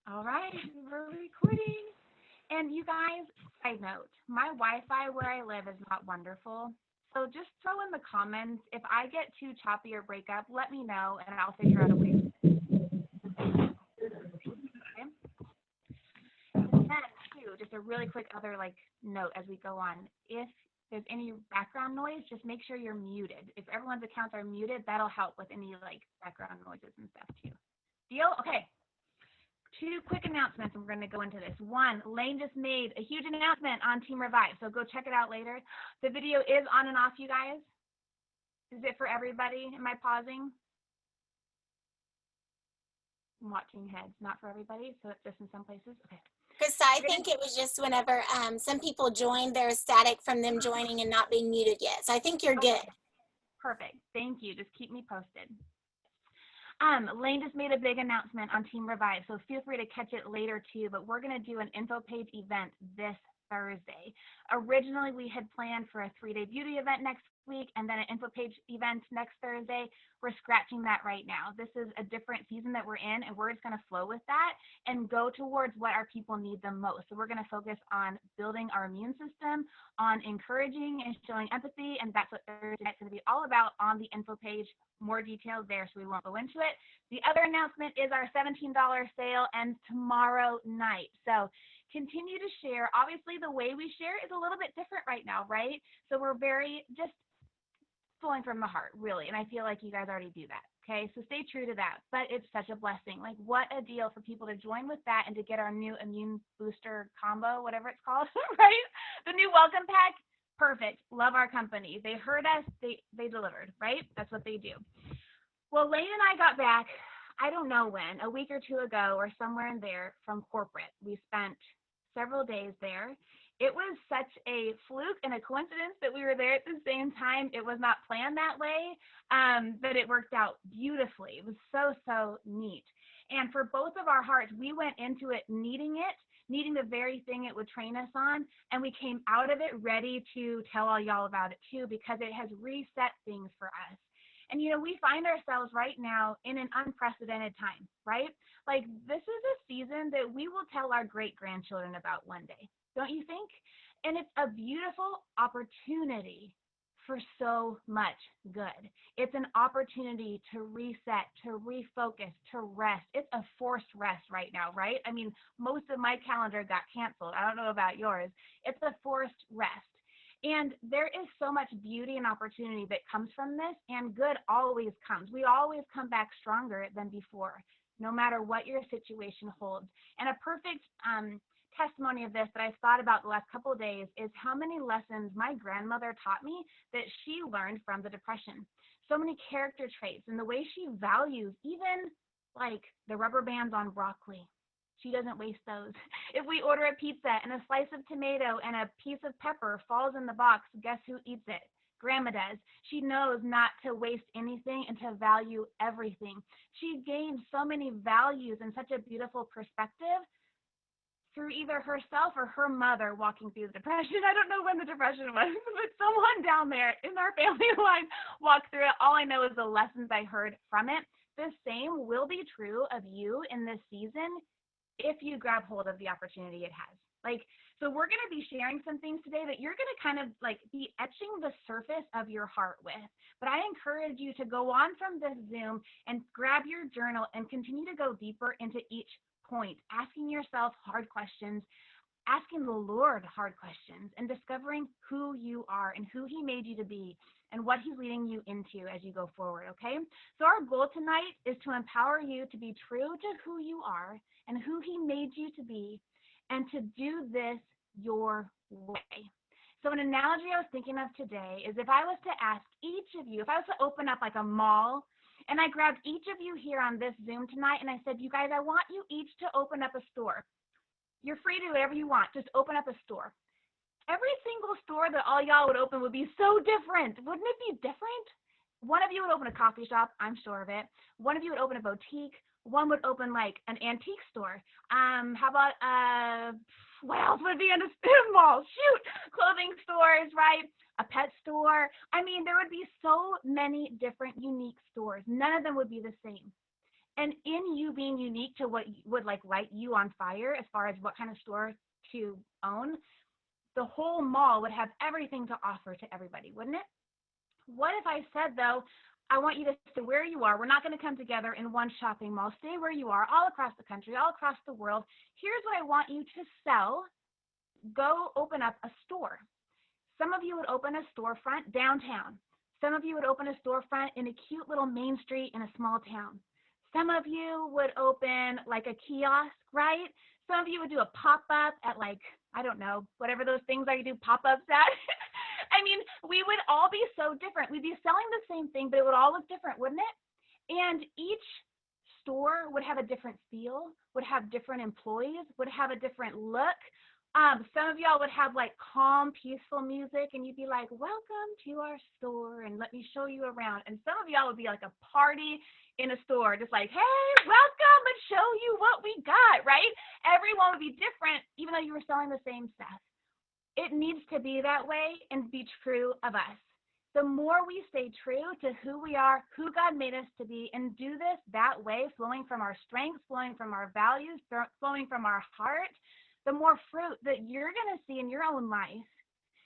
All right, we're recording. And you guys, side note, my Wi-Fi where I live is not wonderful. So just throw in the comments. If I get too choppy or break up, let me know and I'll figure out a way to fix it. Okay? And then too, just a really quick other like note as we go on. If there's any background noise, just make sure you're muted. If everyone's accounts are muted, that'll help with any like background noises and stuff too. Deal? Okay. Two quick announcements, and we're going to go into this. One, Lane just made a huge announcement on Team Revive, so go check it out later. The video is on and off, you guys. Is it for everybody? Am I pausing? I'm watching heads, not for everybody, so it's just in some places. Okay. Krista, I think it was just whenever some people joined, there was static from them joining and not being muted yet. So I think you're good. Perfect. Thank you. Just keep me posted. Lane just made a big announcement on Team Revive, so feel free to catch it later too, but we're going to do an info page event this Thursday. Originally, we had planned for a 3-day beauty event next week and then an info page event next Thursday. We're scratching that right now. This is a different season that we're in, and we're just going to flow with that and go towards what our people need the most. So we're going to focus on building our immune system, on encouraging and showing empathy, and that's what Thursday night's going to be all about on the info page. More details there, so we won't go into it. The other announcement is our $17 sale ends tomorrow night. So continue to share. Obviously, the way we share is a little bit different right now, right? So we're very just flowing from the heart, really. And I feel like you guys already do that. Okay, so stay true to that. But it's such a blessing. Like, what a deal for people to join with that and to get our new immune booster combo, whatever it's called, right? The new welcome pack. Perfect. Love our company. They heard us. They delivered, right? That's what they do. Well, Lane and I got back, I don't know when, a week or two ago or somewhere in there from corporate. We spent several days there. It was such a fluke and a coincidence that we were there at the same time. It was not planned that way, but it worked out beautifully. It was so, so neat. And for both of our hearts, we went into it, needing the very thing it would train us on. And we came out of it ready to tell all y'all about it too, because it has reset things for us. And we find ourselves right now in an unprecedented time, right? Like, this is a season that we will tell our great grandchildren about one day, don't you think? And it's a beautiful opportunity for so much good. It's an opportunity to reset, to refocus, to rest. It's a forced rest right now, right? I mean, most of my calendar got canceled. I don't know about yours. It's a forced rest. And there is so much beauty and opportunity that comes from this, and good always comes. We always come back stronger than before, no matter what your situation holds. And a perfect testimony of this that I've thought about the last couple of days is how many lessons my grandmother taught me that she learned from the Depression. So many character traits and the way she values even like the rubber bands on broccoli. She doesn't waste those. If we order a pizza and a slice of tomato and a piece of pepper falls in the box, guess who eats it? Grandma does. She knows not to waste anything and to value everything. She gained so many values and such a beautiful perspective through either herself or her mother walking through the Depression. I don't know when the Depression was, but someone down there in our family line walked through it. All I know is the lessons I heard from it. The same will be true of you in this season if you grab hold of the opportunity it has. Like, so we're going to be sharing some things today that you're going to kind of like be etching the surface of your heart with. But I encourage you to go on from this Zoom and grab your journal and continue to go deeper into each point, asking yourself hard questions, asking the Lord hard questions, and discovering who you are and who He made you to be and what He's leading you into as you go forward, okay? So our goal tonight is to empower you to be true to who you are and who He made you to be, and to do this your way. So an analogy I was thinking of today is if I was to ask each of you, if I was to open up like a mall, and I grabbed each of you here on this Zoom tonight, and I said, you guys, I want you each to open up a store. You're free to do whatever you want. Just open up a store. Every single store that all y'all would open would be so different. Wouldn't it be different? One of you would open a coffee shop, I'm sure of it. One of you would open a boutique. One would open like an antique store. How about what else would be in a mall? Shoot, clothing stores, right? A pet store. I mean, there would be so many different unique stores. None of them would be the same. And in you being unique to what would like light you on fire as far as what kind of store to own, the whole mall would have everything to offer to everybody, wouldn't it? What if I said, though, I want you to stay where you are. We're not going to come together in one shopping mall. Stay where you are, all across the country, all across the world. Here's what I want you to sell. Go open up a store. Some of you would open a storefront downtown. Some of you would open a storefront in a cute little main street in a small town. Some of you would open like a kiosk, right? Some of you would do a pop-up at like, I don't know, whatever those things are you do pop-ups at. I mean, we would all be so different. We'd be selling the same thing, but it would all look different, wouldn't it? And each store would have a different feel, would have different employees, would have a different look. Some of y'all would have like calm, peaceful music, and you'd be like, welcome to our store, and let me show you around. And some of y'all would be like a party in a store, just like, hey, welcome, let's show you what we got, right? Everyone would be different, even though you were selling the same stuff. It needs to be that way and be true of us. The more we stay true to who we are, who God made us to be, and do this that way, flowing from our strengths, flowing from our values, flowing from our heart, the more fruit that you're going to see in your own life.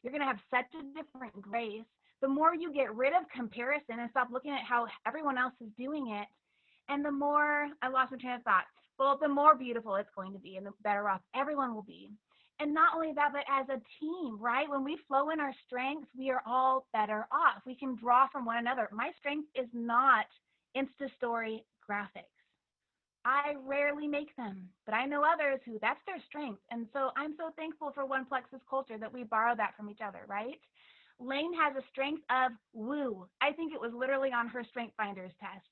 You're going to have such a different grace. The more you get rid of comparison and stop looking at how everyone else is doing it, and the more, I lost my train of thought, well, the more beautiful it's going to be and the better off everyone will be. And not only that, but as a team, right? When we flow in our strengths, we are all better off. We can draw from one another. My strength is not Insta story graphics. I rarely make them, but I know others who that's their strength. And so I'm so thankful for One Plexus culture that we borrow that from each other, right? Lane has a strength of woo. I think it was literally on her Strength Finders test.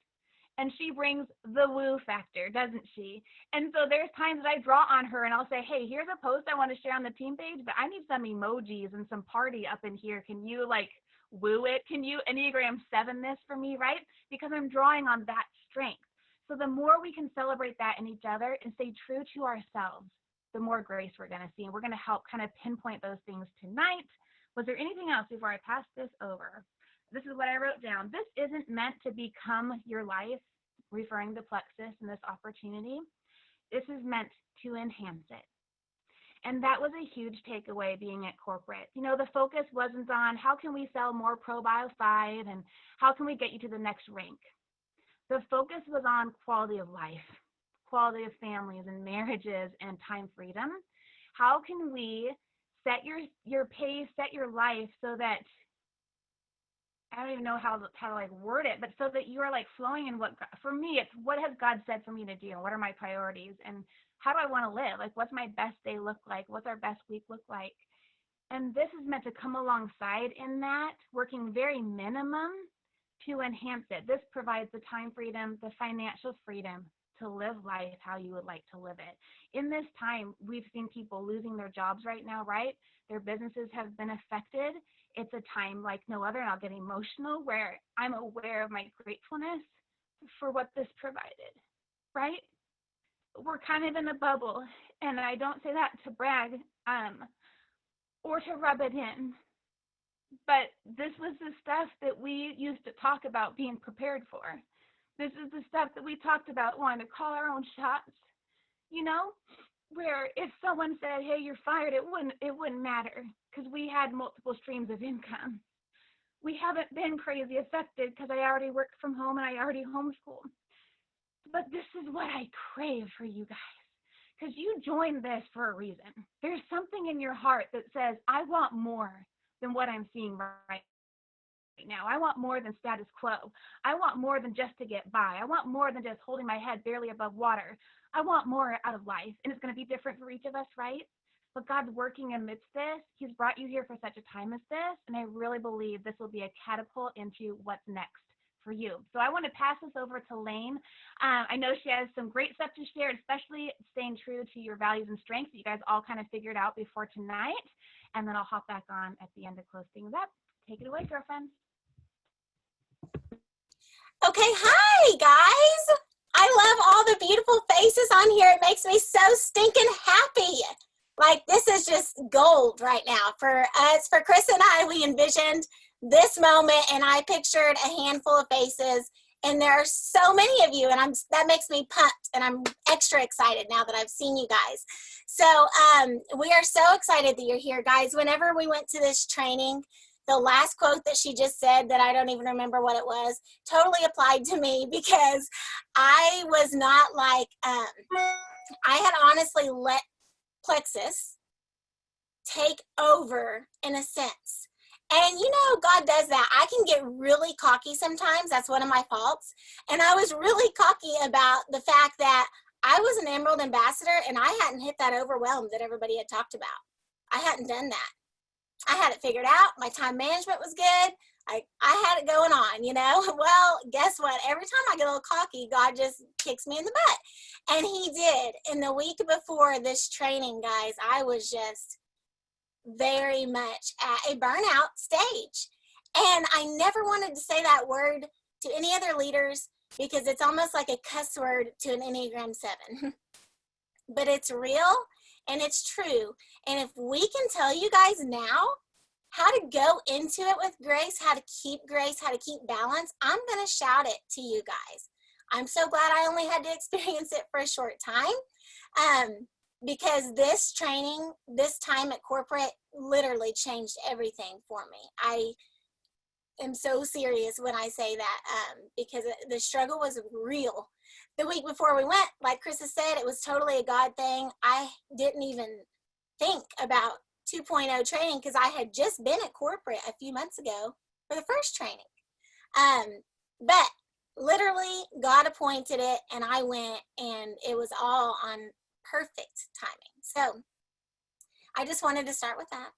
And she brings the woo factor, doesn't she? And so there's times that I draw on her and I'll say, hey, here's a post I want to share on the team page, but I need some emojis and some party up in here. Can you like woo it? Can you Enneagram 7 this for me, right? Because I'm drawing on that strength. So the more we can celebrate that in each other and stay true to ourselves, the more grace we're going to see. And we're going to help kind of pinpoint those things tonight. Was there anything else before I pass this over? This is what I wrote down. This isn't meant to become your life, referring to Plexus and this opportunity. This is meant to enhance it. And that was a huge takeaway being at corporate. You know, the focus wasn't on how can we sell more ProBio 5 and how can we get you to the next rank. The focus was on quality of life, quality of families and marriages and time freedom. How can we set your pace, set your life so that, I don't even know how to like word it, but so that you are like flowing in what, for me, it's what has God said for me to do? What are my priorities? And how do I want to live? Like, what's my best day look like? What's our best week look like? And this is meant to come alongside in that, working very minimum to enhance it. This provides the time freedom, the financial freedom to live life how you would like to live it. In this time, we've seen people losing their jobs right now, right? Their businesses have been affected. It's a time like no other, and I'll get emotional, where I'm aware of my gratefulness for what this provided, right? We're kind of in a bubble, and I don't say that to brag or to rub it in. But this was the stuff that we used to talk about being prepared for. This is the stuff that we talked about wanting to call our own shots, you know, where if someone said, hey, you're fired, it wouldn't matter because we had multiple streams of income. We haven't been crazy affected because I already worked from home and I already homeschooled. But this is what I crave for you guys, because you joined this for a reason. There's something in your heart that says, I want more than what I'm seeing right now. I want more than status quo. I want more than just to get by. I want more than just holding my head barely above water. I want more out of life, and it's going to be different for each of us, right? But God's working amidst this. He's brought you here for such a time as this, and I really believe this will be a catapult into what's next for you. So I want to pass this over to Lane. I know she has some great stuff to share, especially staying true to your values and strengths that you guys all kind of figured out before tonight. And then I'll hop back on at the end to close things up. Take it away, girlfriends. Okay, hi guys. I love all the beautiful faces on here. It makes me so stinking happy. Like, this is just gold right now. For us, for Chris and I, we envisioned this moment and I pictured a handful of faces And there are so many of you, and that makes me pumped, and I'm extra excited now that I've seen you guys. So we are so excited that you're here, guys. Whenever we went to this training, the last quote that she just said, that I don't even remember what it was, totally applied to me, because I was not like, I had honestly let Plexus take over in a sense. And you know, God does that. I can get really cocky sometimes. That's one of my faults. And I was really cocky about the fact that I was an Emerald Ambassador and I hadn't hit that overwhelm that everybody had talked about. I hadn't done that. I had it figured out. My time management was good. I had it going on, you know. Well, guess what? Every time I get a little cocky, God just kicks me in the butt. And he did. In the week before this training, guys, I was just very much at a burnout stage. And I never wanted to say that word to any other leaders because it's almost like a cuss word to an Enneagram 7. But it's real and it's true. And if we can tell you guys now how to go into it with grace, how to keep balance, I'm going to shout it to you guys. I'm so glad I only had to experience it for a short time. Because this training, this time at corporate, literally changed everything for me. I am so serious when I say that, because the struggle was real. The week before we went, like Krista said, it was totally a God thing. I didn't even think about 2.0 training because I had just been at corporate a few months ago for the first training. But literally, God appointed it, and I went, and it was all on perfect timing. So I just wanted to start with that.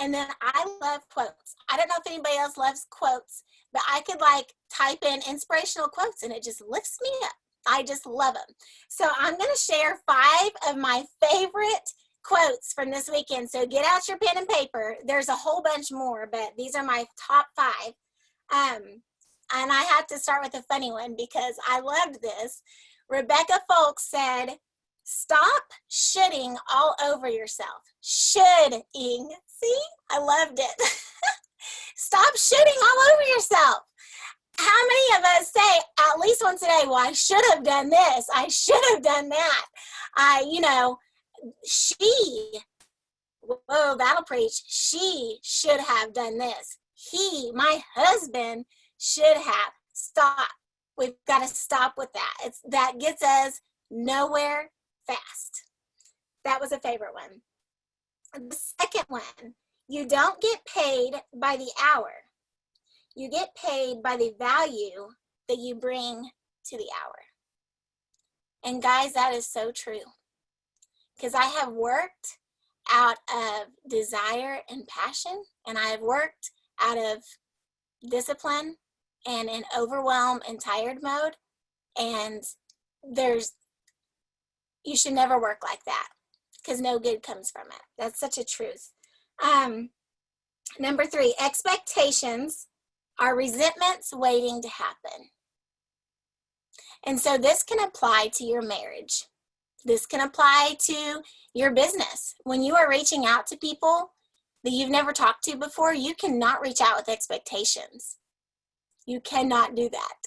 And then I love quotes. I don't know if anybody else loves quotes, but I could like type in inspirational quotes and it just lifts me up. I just love them. So I'm going to share 5 of my favorite quotes from this weekend. So get out your pen and paper. There's a whole bunch more, but these are my top 5. And I have to start with a funny one because I loved this. Rebecca Folks said, "Stop shitting all over yourself." Shitting. See? I loved it. Stop shitting all over yourself. How many of us say at least once a day, well, I should have done this. I should have done that. That'll preach. She should have done this. He, my husband, should have. Stop. We've got to stop with that. That gets us nowhere fast. That was a favorite one. The second one, you don't get paid by the hour. You get paid by the value that you bring to the hour. And guys, that is so true. Because I have worked out of desire and passion, and I have worked out of discipline and in overwhelm and tired mode. And you should never work like that because no good comes from it. That's such a truth. Number 3, expectations are resentments waiting to happen. And so this can apply to your marriage. This can apply to your business. When you are reaching out to people that you've never talked to before, you cannot reach out with expectations. You cannot do that.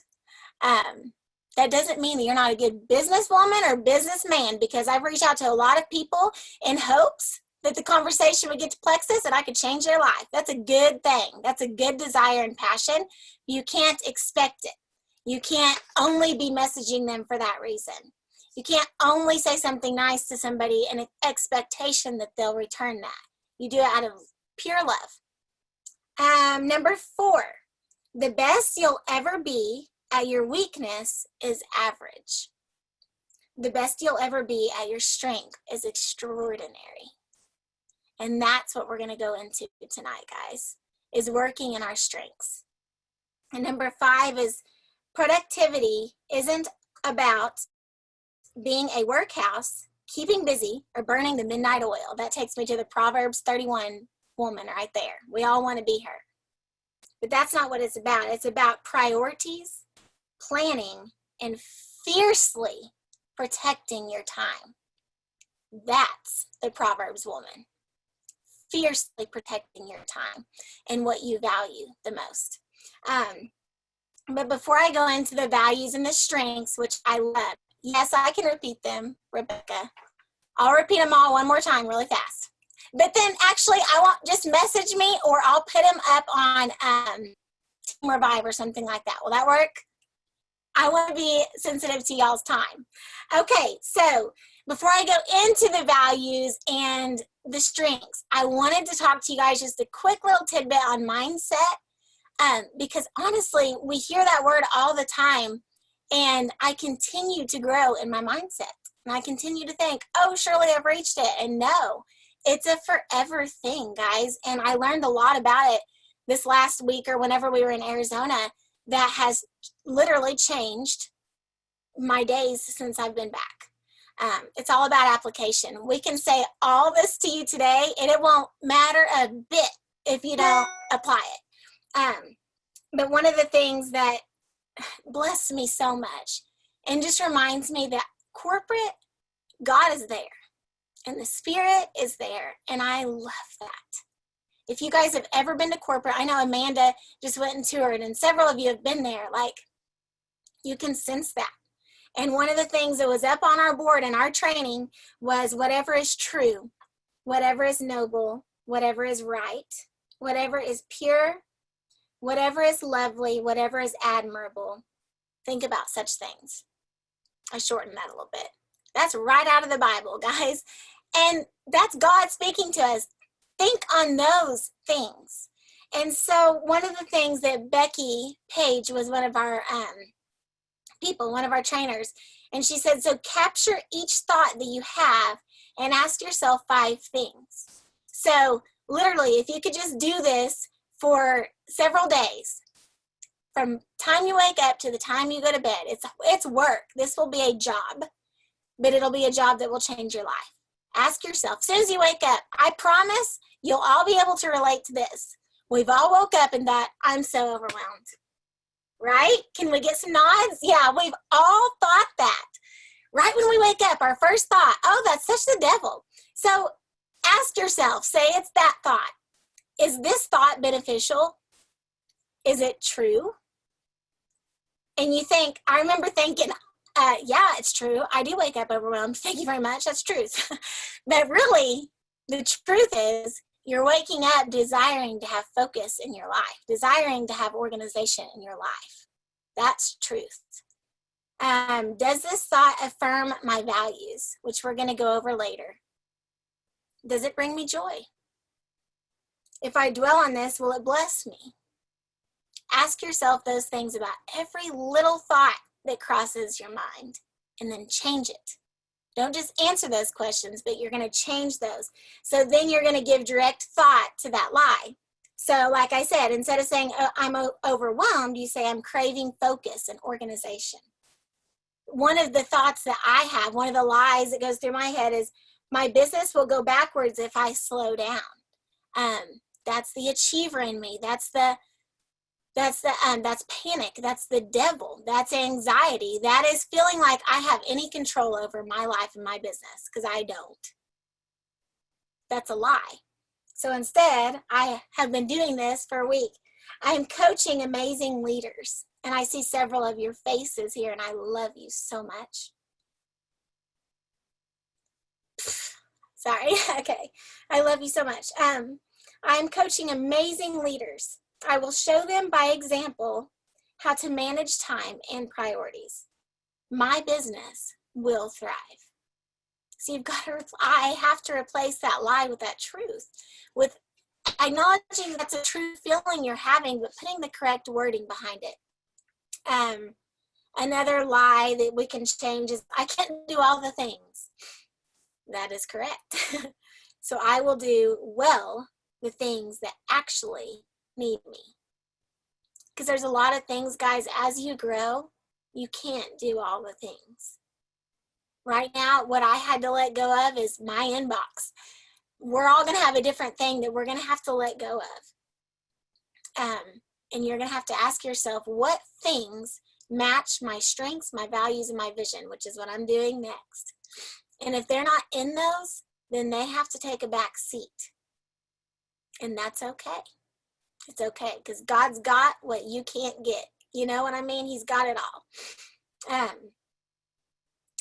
That doesn't mean that you're not a good businesswoman or businessman, because I've reached out to a lot of people in hopes that the conversation would get to Plexus and I could change their life. That's a good thing. That's a good desire and passion. You can't expect it. You can't only be messaging them for that reason. You can't only say something nice to somebody in an expectation that they'll return that. You do it out of pure love. Number 4, the best you'll ever be at your weakness is average. The best you'll ever be at your strength is extraordinary. And that's what we're going to go into tonight, guys, is working in our strengths. And number 5 is productivity isn't about being a workhouse, keeping busy, or burning the midnight oil. That takes me to the Proverbs 31 woman right there. We all want to be her. But that's not what it's about. It's about priorities, planning, and fiercely protecting your time. That's the Proverbs woman. Fiercely protecting your time and what you value the most. But before I go into the values and the strengths, which I love, yes, I can repeat them, Rebecca. I'll repeat them all one more time really fast. But then actually, I want just message me or I'll put them up on Team Revive or something like that. Will that work? I want to be sensitive to y'all's time. Okay, so before I go into the values and the strengths, I wanted to talk to you guys just a quick little tidbit on mindset, because honestly, we hear that word all the time, and I continue to grow in my mindset. And I continue to think, oh, surely I've reached it. And no, it's a forever thing, guys. And I learned a lot about it this last week or whenever we were in Arizona that has literally changed my days since I've been back. It's all about application. We can say all this to you today, and it won't matter a bit if you don't apply it. But one of the things that blessed me so much and just reminds me that corporate, God is there and the Spirit is there, and I love that. If you guys have ever been to corporate, I know Amanda just went and toured, and several of you have been there, like, you can sense that. And one of the things that was up on our board in our training was whatever is true, whatever is noble, whatever is right, whatever is pure, whatever is lovely, whatever is admirable, think about such things. I shortened that a little bit. That's right out of the Bible, guys. And that's God speaking to us. Think on those things. And so one of the things that Becky Page was one of our people, one of our trainers, and she said, so capture each thought that you have and ask yourself 5 things. So literally, if you could just do this for several days, from time you wake up to the time you go to bed, it's work. This will be a job, but it'll be a job that will change your life. Ask yourself, as soon as you wake up, I promise you'll all be able to relate to this. We've all woke up and thought, I'm so overwhelmed, right? Can we get some nods? Yeah, we've all thought that. Right when we wake up, our first thought, oh, that's such the devil. So ask yourself, say it's that thought. Is this thought beneficial? Is it true? And you think, I remember thinking, yeah, it's true. I do wake up overwhelmed. Thank you very much. That's truth. But really, the truth is you're waking up desiring to have focus in your life, desiring to have organization in your life. That's truth. Does this thought affirm my values, which we're going to go over later? Does it bring me joy? If I dwell on this, will it bless me? Ask yourself those things about every little thought that crosses your mind, and then change it. Don't just answer those questions, but you're going to change those. So then you're going to give direct thought to that lie. So like I said, instead of saying, oh, I'm overwhelmed, you say, I'm craving focus and organization. One of the thoughts that I have, one of the lies that goes through my head is, my business will go backwards if I slow down. That's the achiever in me. That's panic. That's the devil. That's anxiety. That is feeling like I have any control over my life and my business, because I don't. That's a lie. So instead, I have been doing this for a week. I'm coaching amazing leaders, and I see several of your faces here, and I love you so much. Sorry. Okay. I love you so much. I'm coaching amazing leaders. I will show them by example how to manage time and priorities. My business will thrive. So I have to replace that lie with that truth, with acknowledging that's a true feeling you're having, but putting the correct wording behind it. Another lie that we can change is, I can't do all the things. That is correct. So I will do well the things that actually need me. Because there's a lot of things, guys, as you grow, you can't do all the things. Right now, what I had to let go of is my inbox. We're all going to have a different thing that we're going to have to let go of. And you're going to have to ask yourself, what things match my strengths, my values, and my vision, which is what I'm doing next. And if they're not in those, then they have to take a back seat. And that's okay. It's okay, because God's got what you can't get. You know what I mean? He's got it all.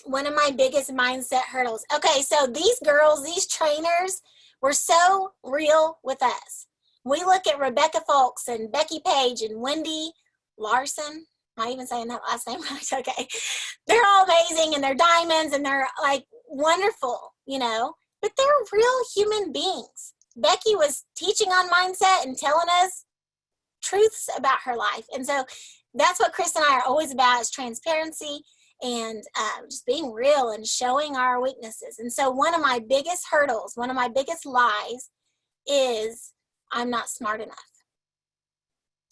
One of my biggest mindset hurdles. Okay, so these girls, these trainers were so real with us. We look at Rebecca Folks and Becky Page and Wendy Larson. Am I even saying that last name right? Okay. They're all amazing and they're diamonds and they're like wonderful, you know, but they're real human beings. Becky was teaching on mindset and telling us truths about her life. And so that's what Chris and I are always about, is transparency and just being real and showing our weaknesses. And so one of my biggest hurdles, one of my biggest lies is I'm not smart enough.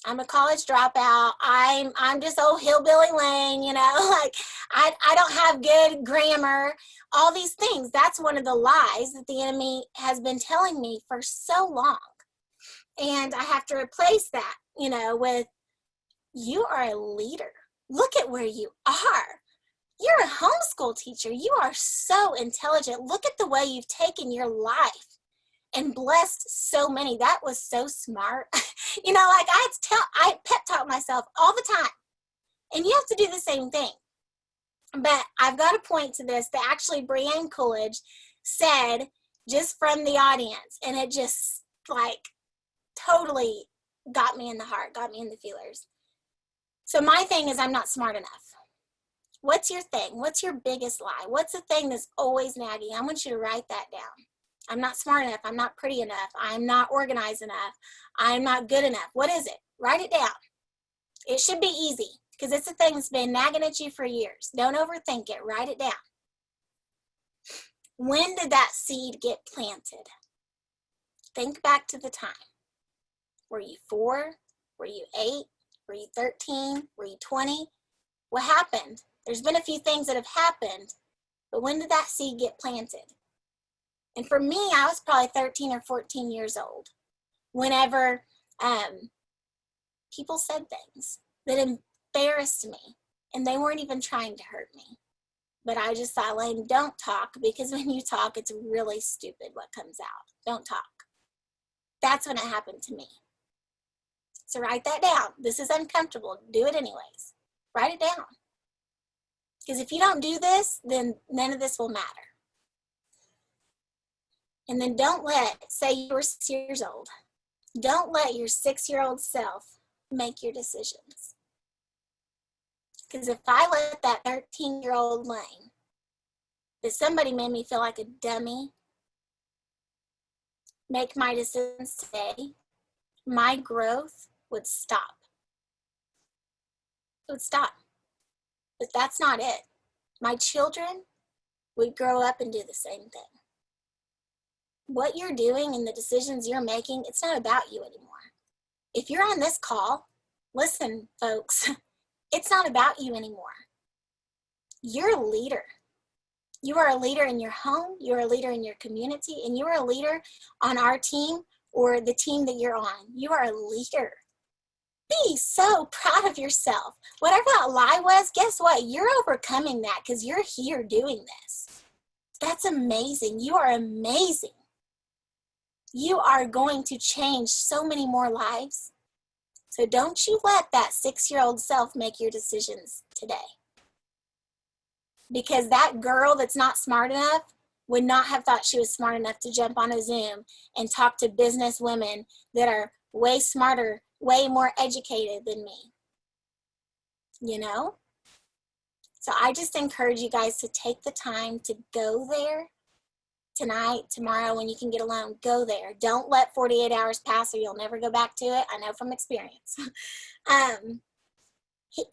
I'm a college dropout. I'm just old hillbilly Lane, you know, like I don't have good grammar, all these things. That's one of the lies that the enemy has been telling me for so long. And I have to replace that, you know, with you are a leader. Look at where you are. You're a homeschool teacher. You are so intelligent. Look at the way you've taken your life and blessed so many. That was so smart. You know, like I pep talk myself all the time. And you have to do the same thing. But I've got to point to this that actually Brianne Coolidge said just from the audience. And it just like totally got me in the heart, got me in the feelers. So my thing is I'm not smart enough. What's your thing? What's your biggest lie? What's the thing that's always nagging? I want you to write that down. I'm not smart enough. I'm not pretty enough. I'm not organized enough. I'm not good enough. What is it? Write it down. It should be easy because it's a thing that's been nagging at you for years. Don't overthink it. Write it down. When did that seed get planted? Think back to the time. Were you 4? Were you 8? Were you 13? Were you 20? What happened? There's been a few things that have happened, but when did that seed get planted? And for me, I was probably 13 or 14 years old whenever people said things that embarrassed me, and they weren't even trying to hurt me. But I just thought, Lane, don't talk, because when you talk, it's really stupid what comes out. Don't talk. That's when it happened to me. So write that down. This is uncomfortable. Do it anyways. Write it down. Because if you don't do this, then none of this will matter. And then don't say you were 6 years old. Don't let your 6-year-old self make your decisions. Because if I let that 13-year-old Lane, that somebody made me feel like a dummy, make my decisions today, my growth would stop. It would stop. But that's not it. My children would grow up and do the same thing. What you're doing and the decisions you're making, it's not about you anymore. If you're on this call, listen, folks, it's not about you anymore. You're a leader. You are a leader in your home, you're a leader in your community, and you are a leader on our team or the team that you're on. You are a leader. Be so proud of yourself. Whatever that lie was, guess what? You're overcoming that because you're here doing this. That's amazing. You are amazing. You are going to change so many more lives. So don't you let that 6-year-old self make your decisions today. Because that girl that's not smart enough would not have thought she was smart enough to jump on a Zoom and talk to business women that are way smarter, way more educated than me. You know? So I just encourage you guys to take the time to go there tonight, tomorrow, when you can get alone. Go there. Don't let 48 hours pass or you'll never go back to it. I know from experience.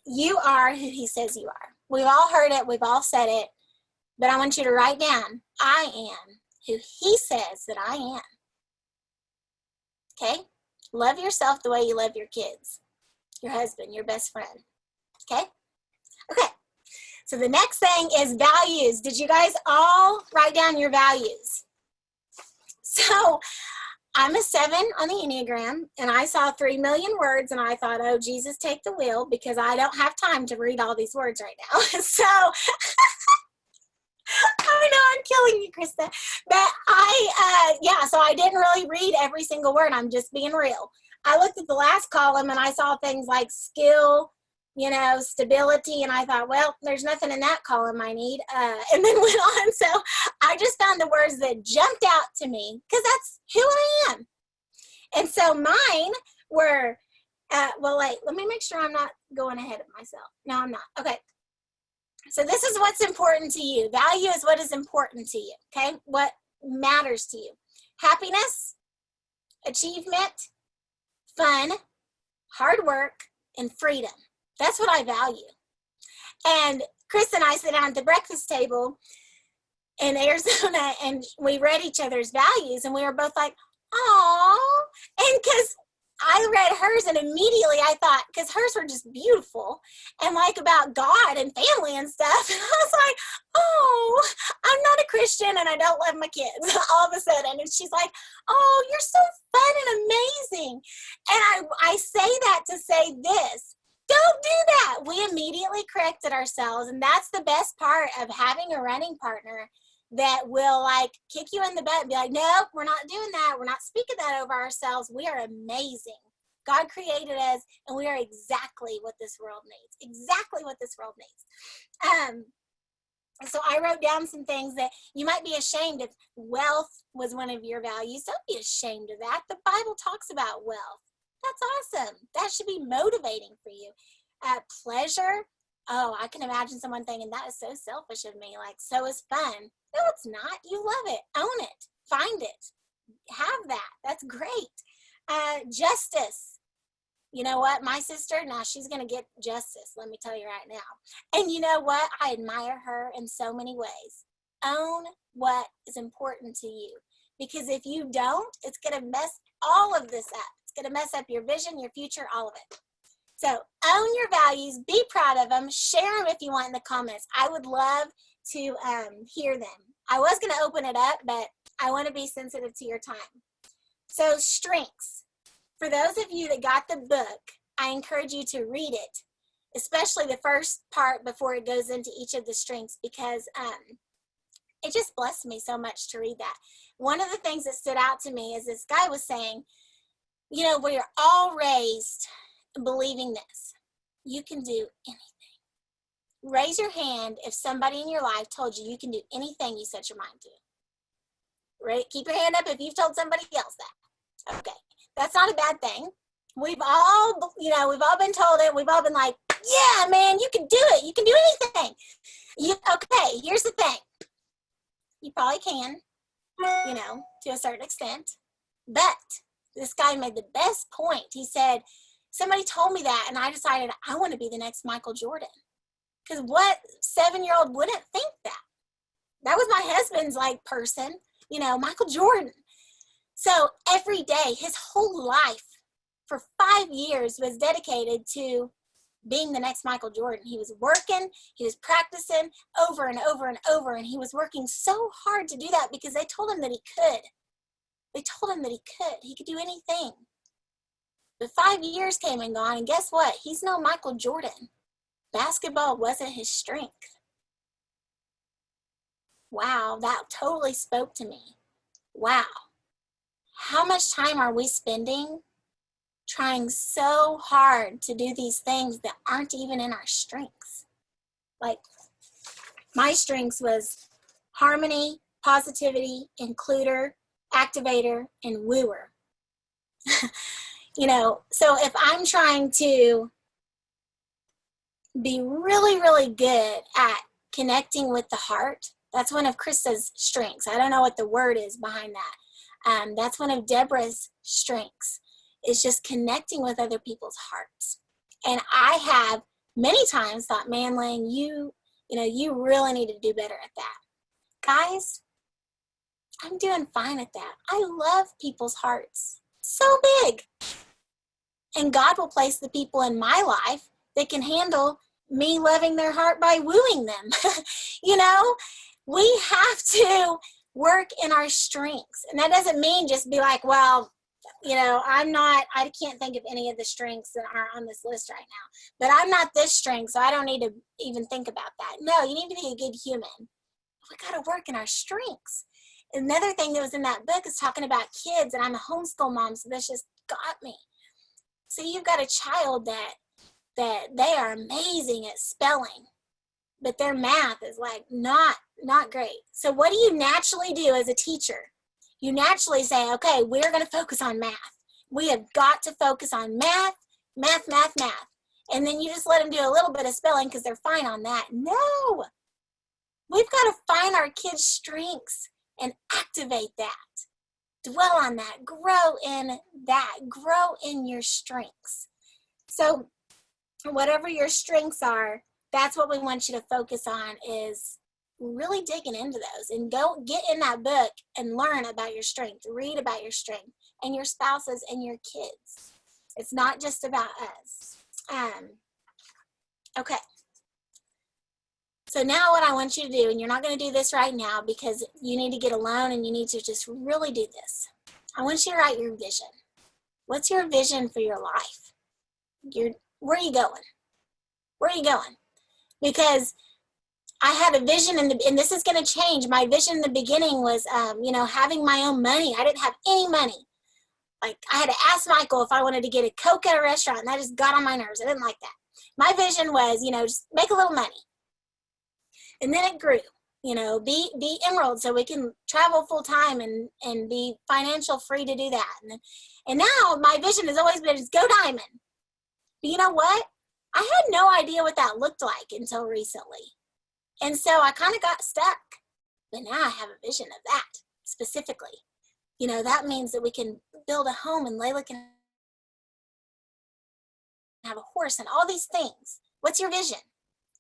You are who he says you are. We've all heard it. We've all said it. But I want you to write down, I am who he says that I am. Okay? Love yourself the way you love your kids, your husband, your best friend. Okay? Okay. So the next thing is values. Did you guys all write down your values? So I'm a 7 on the Enneagram, and I saw 3 million words, and I thought, oh, Jesus, take the wheel, because I don't have time to read all these words right now. So I know I'm killing you, Krista. But so I didn't really read every single word. I'm just being real. I looked at the last column, and I saw things like skill, stability. And I thought, well, there's nothing in that column I need. And then went on. So I just found the words that jumped out to me because that's who I am. And so mine were, let me make sure I'm not going ahead of myself. No, I'm not. Okay. So this is what's important to you. Value is what is important to you. Okay. What matters to you. Happiness, achievement, fun, hard work, and freedom. That's what I value. And Chris and I sit down at the breakfast table in Arizona and we read each other's values and we were both like, oh, and because I read hers and immediately I thought, because hers were just beautiful and like about God and family and stuff. And I was like, oh, I'm not a Christian and I don't love my kids all of a sudden. And she's like, oh, you're so fun and amazing. And I say that to say this. Don't do that. We immediately corrected ourselves. And that's the best part of having a running partner that will like kick you in the butt and be like, nope, we're not doing that. We're not speaking that over ourselves. We are amazing. God created us and we are exactly what this world needs. Exactly what this world needs. So I wrote down some things that you might be ashamed if wealth was one of your values. Don't be ashamed of that. The Bible talks about wealth. That's awesome. That should be motivating for you. Pleasure. Oh, I can imagine someone thinking that is so selfish of me. Like, so is fun. No, it's not. You love it. Own it. Find it. Have that. That's great. Justice. You know what? My sister, now she's going to get justice. Let me tell you right now. And you know what? I admire her in so many ways. Own what is important to you. Because if you don't, it's going to mess all of this up. It's going to mess up your vision, your future, all of it. So own your values, be proud of them, share them if you want in the comments. I would love to hear them. I was going to open it up, but I want to be sensitive to your time. So strengths. For those of you that got the book, I encourage you to read it, especially the first part before it goes into each of the strengths, because it just blessed me so much to read that. One of the things that stood out to me is this guy was saying, we're all raised believing this. You can do anything. Raise your hand if somebody in your life told you you can do anything you set your mind to. Right? Keep your hand up if you've told somebody else that. Okay. That's not a bad thing. We've all been told it. We've all been like, yeah, man, you can do it. You can do anything. Okay, here's the thing. You probably can, to a certain extent. But this guy made the best point. He said, somebody told me that, and I decided I want to be the next Michael Jordan. Because what 7-year-old wouldn't think that? That was my husband's person, Michael Jordan. So every day, his whole life for 5 years was dedicated to being the next Michael Jordan. He was working, he was practicing over and over and over, and he was working so hard to do that because they told him that he could. They told him that he could do anything. But 5 years came and gone, and guess what? He's no Michael Jordan. Basketball wasn't his strength. Wow, that totally spoke to me. Wow. How much time are we spending trying so hard to do these things that aren't even in our strengths? Like, my strengths was harmony, positivity, includer, activator, and wooer. So if I'm trying to be really, really good at connecting with the heart, that's one of Krista's strengths. I don't know what the word is behind that. That's one of Deborah's strengths, is just connecting with other people's hearts. And I have many times thought, man, Lane, you really need to do better at that. Guys, I'm doing fine at that. I love people's hearts so big. And God will place the people in my life that can handle me loving their heart by wooing them. We have to work in our strengths. And that doesn't mean just be like, well, I can't think of any of the strengths that are on this list right now. But I'm not this strength, so I don't need to even think about that. No, you need to be a good human. We got to work in our strengths. Another thing that was in that book is talking about kids, and I'm a homeschool mom, so this just got me. So you've got a child that that they are amazing at spelling, but their math is like not great. So what do you naturally do as a teacher? You naturally say, okay, we're going to focus on math. We have got to focus on math, math, math, math. And then you just let them do a little bit of spelling because they're fine on that. No, we've got to find our kids' strengths and activate that. Dwell on that, grow in that, grow in your strengths. So whatever your strengths are, that's what we want you to focus on, is really digging into those, and go get in that book and learn about your strength, read about your strength and your spouses and your kids. It's not just about us. Okay. So now what I want you to do, and you're not going to do this right now because you need to get alone and you need to just really do this. I want you to write your vision. What's your vision for your life? Where are you going? Where are you going? Because I had a vision, and this is going to change. My vision in the beginning was, having my own money. I didn't have any money. Like, I had to ask Michael if I wanted to get a Coke at a restaurant, and that just got on my nerves. I didn't like that. My vision was, just make a little money. And then it grew, be Emerald so we can travel full time and be financial free to do that. And now my vision has always been, just go Diamond. But you know what? I had no idea what that looked like until recently. And so I kind of got stuck. But now I have a vision of that specifically. That means that we can build a home, and Layla can have a horse and all these things. What's your vision?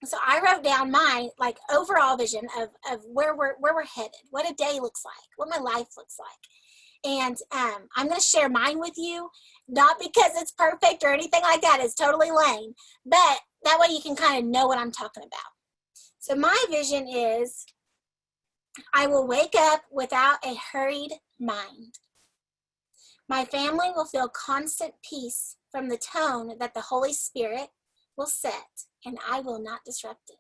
So I wrote down my overall vision of where we're headed, what a day looks like, what my life looks like. And I'm going to share mine with you, not because it's perfect or anything like that. It's totally lame, but that way you can kind of know what I'm talking about. So my vision is, I will wake up without a hurried mind. My family will feel constant peace from the tone that the Holy Spirit will set, and I will not disrupt it.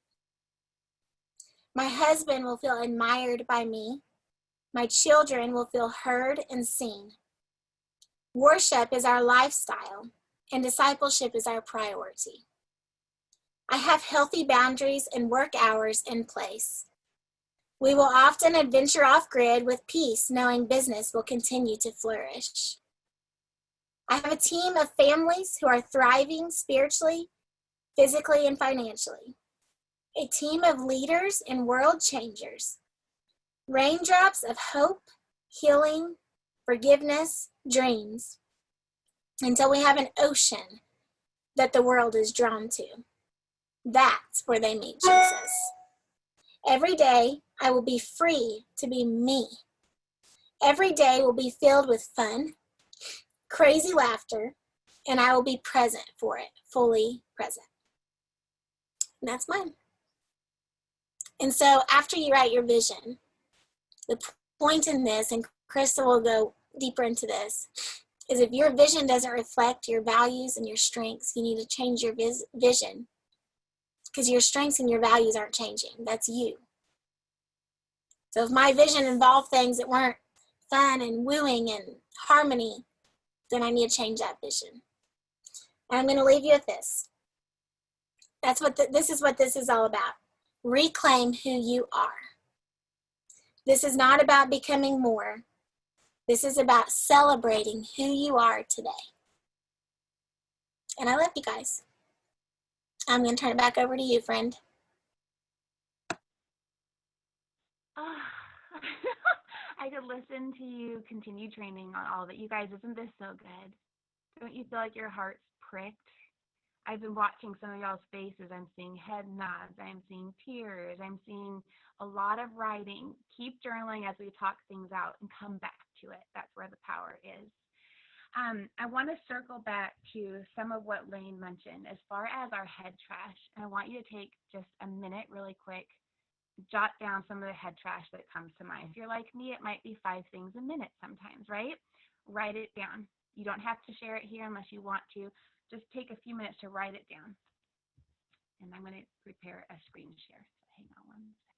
My husband will feel admired by me. My children will feel heard and seen. Worship is our lifestyle, and discipleship is our priority. I have healthy boundaries and work hours in place. We will often adventure off grid with peace, knowing business will continue to flourish. I have a team of families who are thriving spiritually, physically, and financially. A team of leaders and world changers. Raindrops of hope, healing, forgiveness, dreams, until we have an ocean that the world is drawn to. That's where they meet Jesus. Every day, I will be free to be me. Every day will be filled with fun, crazy laughter, and I will be present for it, fully present. And that's mine. And so after you write your vision, the point in this, and Krista will go deeper into this, is if your vision doesn't reflect your values and your strengths, you need to change your vision, because your strengths and your values aren't changing. That's you. So if my vision involved things that weren't fun and wooing and harmony, then I need to change that vision. And I'm going to leave you with this. This is what this is all about. Reclaim who you are. This is not about becoming more. This is about celebrating who you are today. And I love you guys. I'm going to turn it back over to you, friend. I could listen to you continue training on all of it. You guys, isn't this so good? Don't you feel like your heart's pricked? I've been watching some of y'all's faces. I'm seeing head nods. I'm seeing tears. I'm seeing a lot of writing. Keep journaling as we talk things out and come back to it. That's where the power is. I want to circle back to some of what Lane mentioned as far as our head trash. And I want you to take just a minute really quick, jot down some of the head trash that comes to mind. If you're like me, it might be 5 things a minute sometimes, right? Write it down. You don't have to share it here unless you want to. Just take a few minutes to write it down. And I'm going to prepare a screen share. So hang on one second.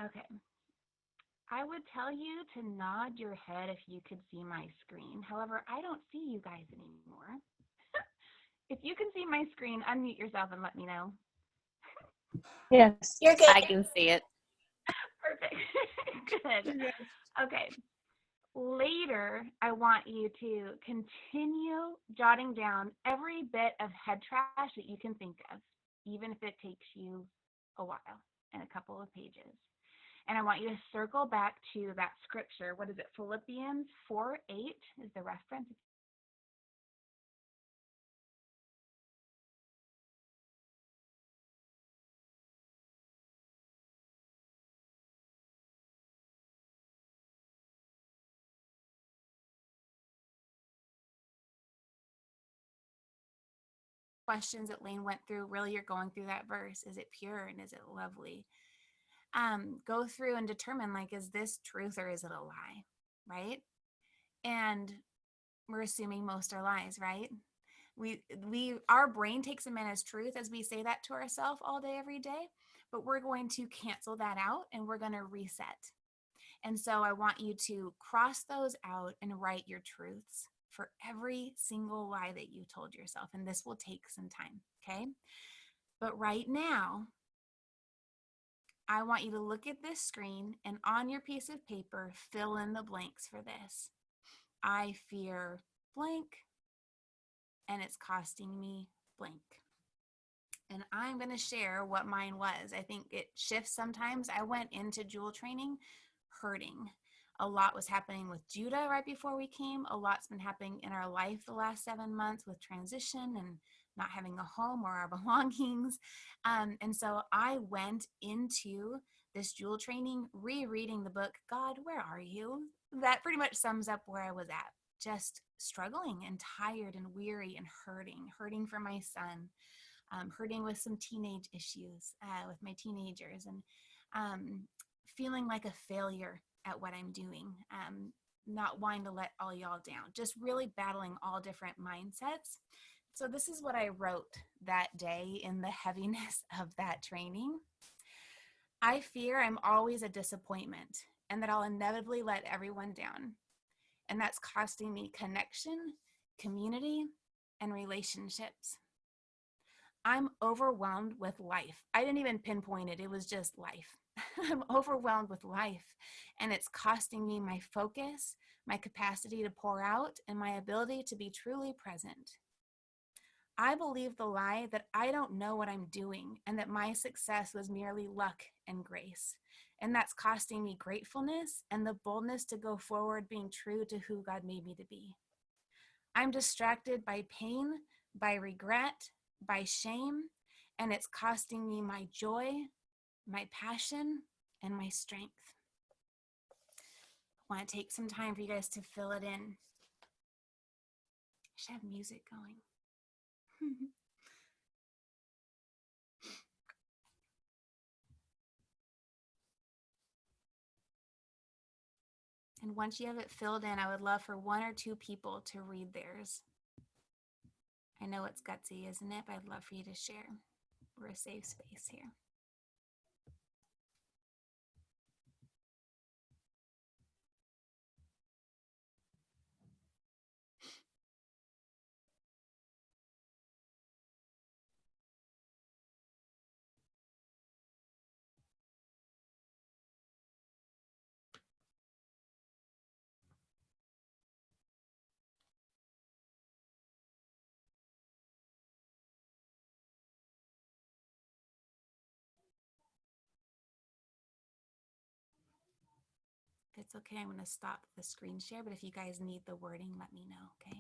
Okay. I would tell you to nod your head if you could see my screen. However, I don't see you guys anymore. If you can see my screen, unmute yourself and let me know. Yes. You're good. I can see it. Perfect. Good. Okay. Later, I want you to continue jotting down every bit of head trash that you can think of, even if it takes you a while and a couple of pages. And I want you to circle back to that scripture. What is it? Philippians 4:8 is the reference. Questions that Lane went through, really you're going through that verse. Is it pure and is it lovely? Go through and determine, like, is this truth or is it a lie, right? And we're assuming most are lies, right? Our brain takes them in as truth as we say that to ourselves all day, every day, but we're going to cancel that out and we're going to reset. And so I want you to cross those out and write your truths for every single lie that you told yourself. And this will take some time, okay? But right now, I want you to look at this screen and on your piece of paper, fill in the blanks for this. I fear blank, and it's costing me blank. And I'm going to share what mine was. I think it shifts sometimes. I went into Jewel training hurting. A lot was happening with Judah right before we came. A lot's been happening in our life the last 7 months with transition and not having a home or our belongings. And so I went into this Jewel training, rereading the book, God, Where Are You? That pretty much sums up where I was at. Just struggling and tired and weary and hurting for my son, hurting with some teenage issues with my teenagers, and feeling like a failure at what I'm doing, not wanting to let all y'all down, just really battling all different mindsets. So this is what I wrote that day in the heaviness of that training. I fear I'm always a disappointment and that I'll inevitably let everyone down. And that's costing me connection, community, and relationships. I'm overwhelmed with life. I didn't even pinpoint it. It was just life. I'm overwhelmed with life, and it's costing me my focus, my capacity to pour out, and my ability to be truly present. I believe the lie that I don't know what I'm doing and that my success was merely luck and grace. And that's costing me gratefulness and the boldness to go forward being true to who God made me to be. I'm distracted by pain, by regret, by shame, and it's costing me my joy, my passion, and my strength. I want to take some time for you guys to fill it in. I should have music going. And once you have it filled in, I would love for 1 or 2 people to read theirs. I know it's gutsy, isn't it? But I'd love for you to share. We're a safe space here. If it's okay, I'm going to stop the screen share, but if you guys need the wording, let me know, okay?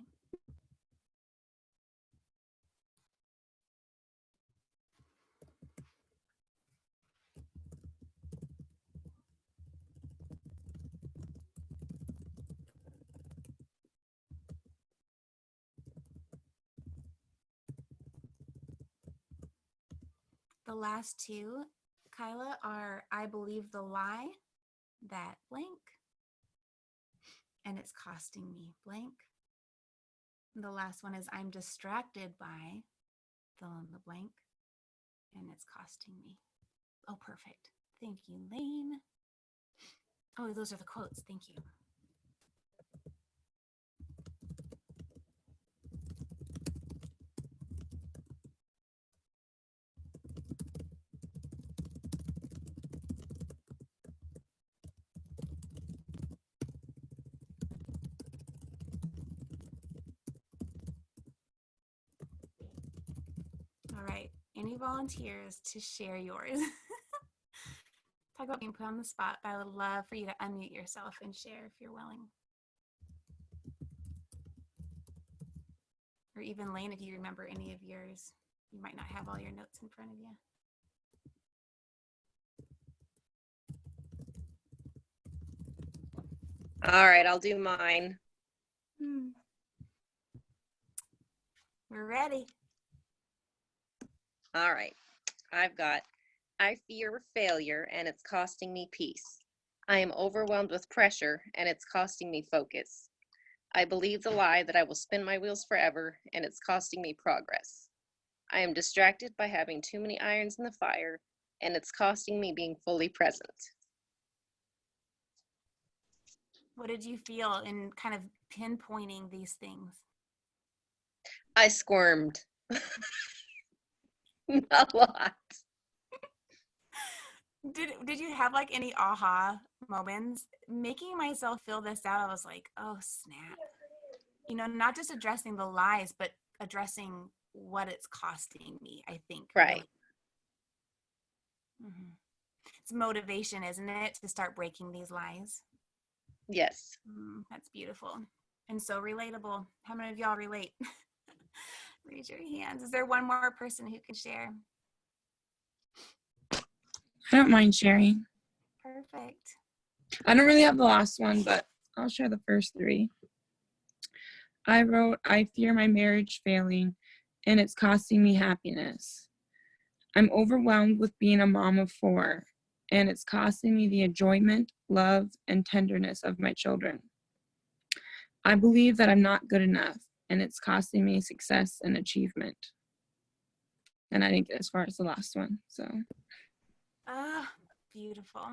The last 2, Kyla, are I believe the lie that blank, and it's costing me blank. And the last one is I'm distracted by fill in the blank, and it's costing me. Oh, perfect. Thank you, Lane. Oh, those are the quotes. Thank you. All right. Any volunteers to share yours? Talk about being put on the spot, but I would love for you to unmute yourself and share if you're willing. Or even Lane, if you remember any of yours. You might not have all your notes in front of you. All right, I'll do mine. We're ready. All right, I've got, I fear failure and it's costing me peace. I am overwhelmed with pressure and it's costing me focus. I believe the lie that I will spin my wheels forever and it's costing me progress. I am distracted by having too many irons in the fire and it's costing me being fully present. What did you feel in kind of pinpointing these things? I squirmed. A lot. Did you have like any aha moments? Making myself feel this out, I was like, oh snap. You know, not just addressing the lies, but addressing what it's costing me, I think. Right. Really. It's motivation, isn't it, to start breaking these lies? Yes. That's beautiful and so relatable. How many of y'all relate? Raise your hands. Is there one more person who can share? I don't mind sharing. Perfect. I don't really have the last one, but I'll share the first three. I wrote, I fear my marriage failing and it's costing me happiness. I'm overwhelmed with being a mom of 4 and it's costing me the enjoyment, love, and tenderness of my children. I believe that I'm not good enough and it's costing me success and achievement. And I didn't get as far as the last one, so. Ah, beautiful.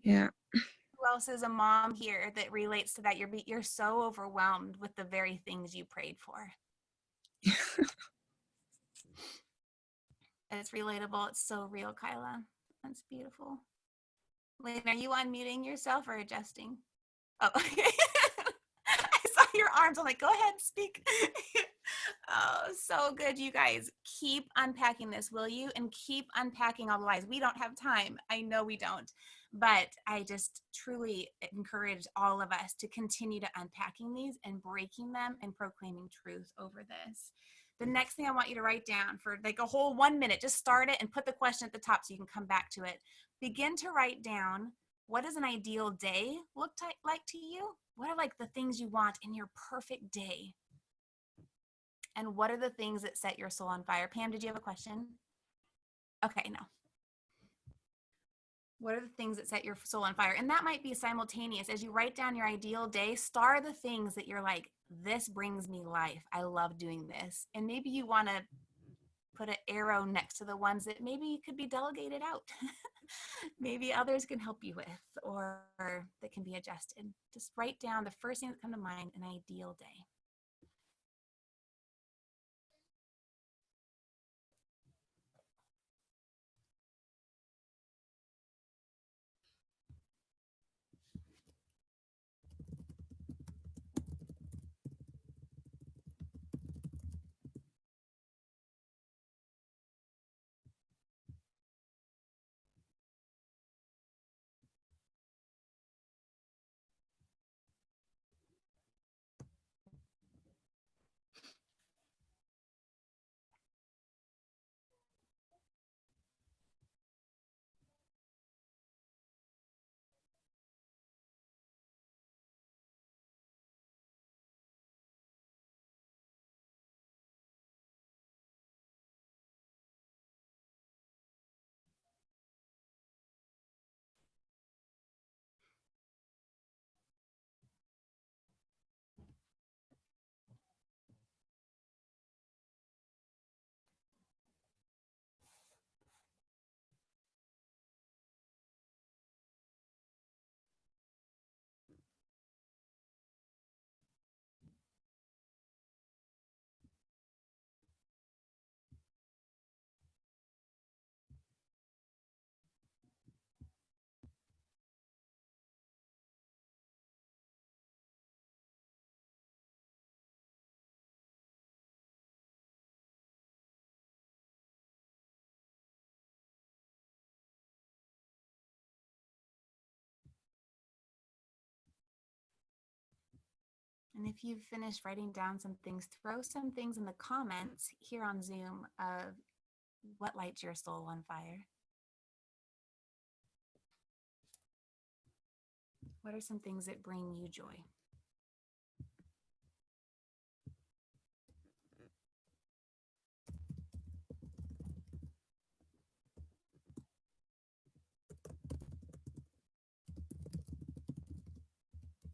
Yeah. Who else is a mom here that relates to that? You're so overwhelmed with the very things you prayed for. It's relatable. It's so real, Kyla. That's beautiful. Lynn, are you unmuting yourself or adjusting? Oh, okay. I saw your arms. I'm like, go ahead, speak. Oh, so good, you guys. Keep unpacking this, will you? And keep unpacking all the lies. We don't have time. I know we don't. But I just truly encourage all of us to continue to unpacking these and breaking them and proclaiming truth over this. The next thing I want you to write down for like a whole 1 minute, just start it and put the question at the top so you can come back to it. Begin to write down, what does an ideal day look like to you? What are like the things you want in your perfect day? And what are the things that set your soul on fire? Pam, did you have a question? Okay, no. What are the things that set your soul on fire? And that might be simultaneous. As you write down your ideal day, star the things that you're like, this brings me life. I love doing this. And maybe you want to put an arrow next to the ones that maybe could be delegated out. Maybe others can help you with, or that can be adjusted. Just write down the first thing that comes to mind, an ideal day. And if you've finished writing down some things, throw some things in the comments here on Zoom of what lights your soul on fire. What are some things that bring you joy?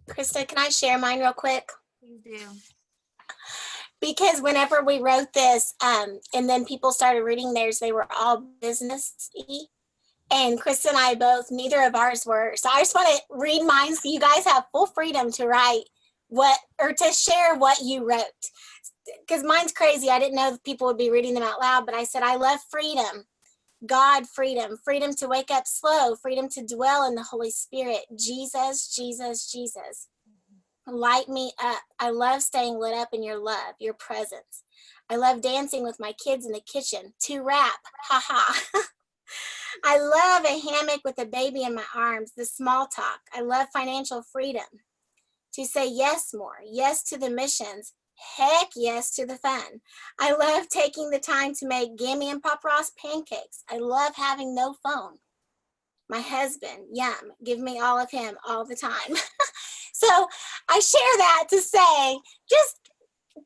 Krista, can I share mine real quick? Please do. Because whenever we wrote this, and then people started reading theirs, they were all business-y. And Krista and I both, neither of ours were. So I just want to read mine so you guys have full freedom to write to share what you wrote. Because mine's crazy. I didn't know that people would be reading them out loud, but I said, I love freedom. God, freedom, freedom to wake up slow, freedom to dwell in the Holy Spirit. Jesus, Jesus, Jesus. Light me up. I love staying lit up in your love, your presence. I love dancing with my kids in the kitchen. To rap, haha. I love a hammock with a baby in my arms, the small talk. I love financial freedom. To say yes more, yes to the missions, heck yes to the fun. I love taking the time to make Gammy and Pop Ross pancakes. I love having no phone. My husband, yum, give me all of him all the time. So I share that to say, just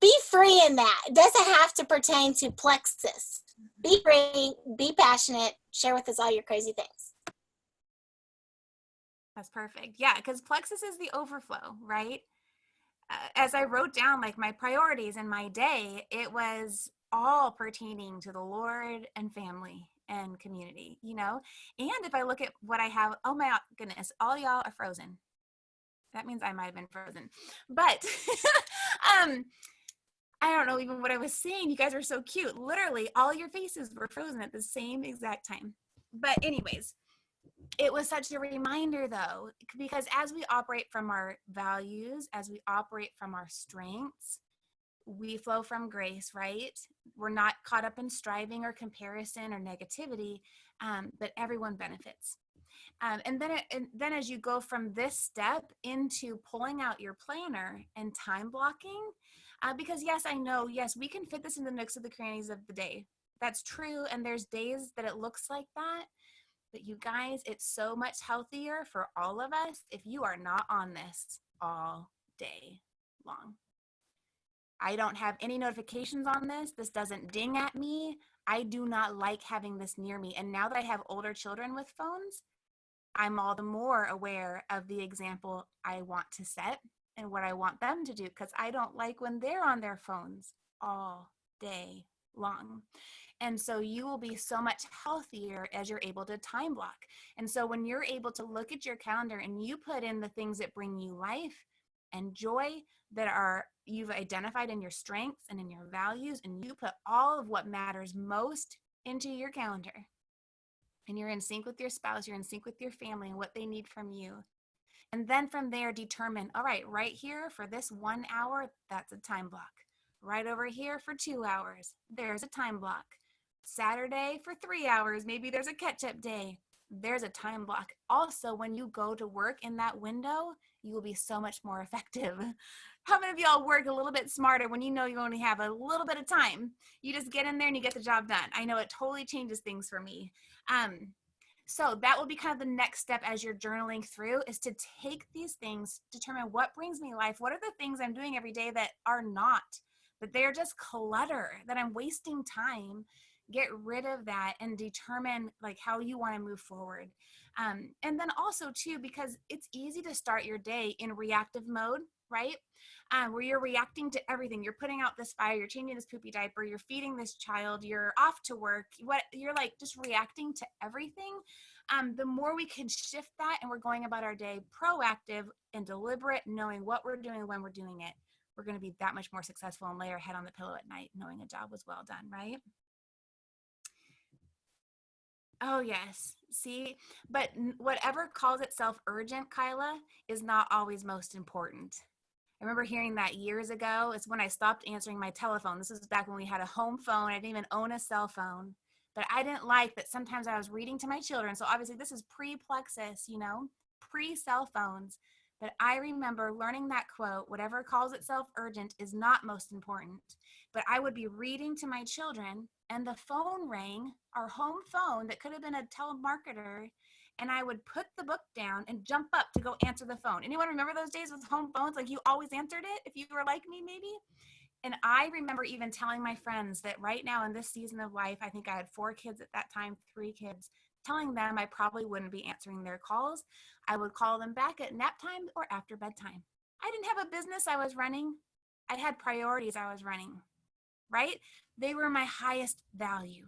be free in that. It doesn't have to pertain to Plexus. Be free, be passionate, share with us all your crazy things. That's perfect. Yeah, because plexus is the overflow, right? As I wrote down like my priorities in my day, it was all pertaining to the Lord and family and community, you know? And if I look at what I have, oh my goodness, all y'all are frozen. That means I might have been frozen. But I don't know even what I was saying. You guys are so cute. Literally, all your faces were frozen at the same exact time. But anyways, it was such a reminder though, because as we operate from our values, as we operate from our strengths, we flow from grace, right? We're not caught up in striving or comparison or negativity, but everyone benefits. And then as you go from this step into pulling out your planner and time blocking, because yes, I know, yes, we can fit this in the nooks of the crannies of the day. That's true. And there's days that it looks like that. But you guys, it's so much healthier for all of us if you are not on this all day long. I don't have any notifications on this. This doesn't ding at me. I do not like having this near me. And now that I have older children with phones, I'm all the more aware of the example I want to set and what I want them to do, because I don't like when they're on their phones all day long. And so you will be so much healthier as you're able to time block. And so when you're able to look at your calendar and you put in the things that bring you life and joy, that are you've identified in your strengths and in your values, and you put all of what matters most into your calendar, and you're in sync with your spouse, you're in sync with your family and what they need from you. And then from there, determine, all right, right here for this 1 hour, that's a time block. Right over here for 2 hours, there's a time block. Saturday for 3 hours, maybe there's a catch-up day. There's a time block. Also, when you go to work in that window, you will be so much more effective. How many of y'all work a little bit smarter when you know you only have a little bit of time? You just get in there and you get the job done. I know it totally changes things for me. So that will be kind of the next step as you're journaling through, is to take these things, determine what brings me life. What are the things I'm doing every day that are not, that they're just clutter, that I'm wasting time. Get rid of that and determine like how you want to move forward. And then also too, because it's easy to start your day in reactive mode, right? Where you're reacting to everything. You're putting out this fire, you're changing this poopy diaper, you're feeding this child, you're off to work, you're like just reacting to everything. The more we can shift that and we're going about our day proactive and deliberate, knowing what we're doing when we're doing it, we're going to be that much more successful and lay our head on the pillow at night knowing a job was well done, right? Oh, yes. See, but whatever calls itself urgent, Kyla, is not always most important. I remember hearing that years ago. It's when I stopped answering my telephone. This was back when we had a home phone. I didn't even own a cell phone. But I didn't like that sometimes I was reading to my children. So obviously this is pre-Plexus, you know, pre-cell phones. But I remember learning that quote, whatever calls itself urgent is not most important. But I would be reading to my children and the phone rang, our home phone that could have been a telemarketer, and I would put the book down and jump up to go answer the phone. Anyone remember those days with home phones? Like you always answered it if you were like me, maybe? And I remember even telling my friends that right now in this season of life, I think I had 4 kids at that time, 3 kids, telling them I probably wouldn't be answering their calls. I would call them back at nap time or after bedtime. I didn't have a business I was running. I had priorities I was running, right? They were my highest value.